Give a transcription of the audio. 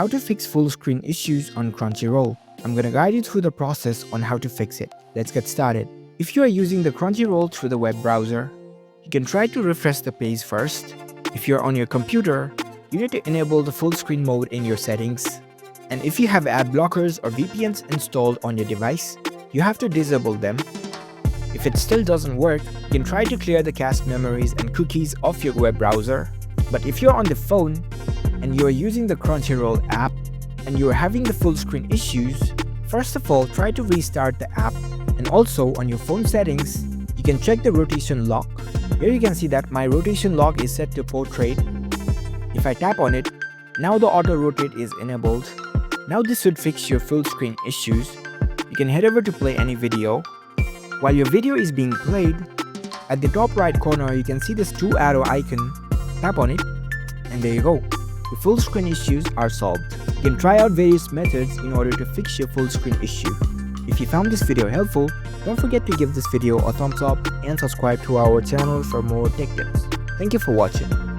How to fix full screen issues on Crunchyroll. I'm gonna guide you through the process on how to fix it. Let's get started. If you are using the Crunchyroll through the web browser, you can try to refresh the page first. If you're on your computer, you need to enable the full screen mode in your settings. And if you have ad blockers or VPNs installed on your device, you have to disable them. If it still doesn't work, you can try to clear the cached memories and cookies off your web browser. But if you're on the phone and you are using the Crunchyroll app and you are having the full screen issues, first of all, try to restart the app. And also on your phone settings, you can check the rotation lock. Here you can see that my rotation lock is set to portrait. If I tap on it, now the auto rotate is enabled. Now this should fix your full screen issues. You can head over to play any video. While your video is being played, at the top right corner you can see this 2 arrow icon. Tap on it and there you go. Your full screen issues are solved. You can try out various methods in order to fix your full screen issue. If you found this video helpful, don't forget to give this video a thumbs up and subscribe to our channel for more tech tips. Thank you for watching.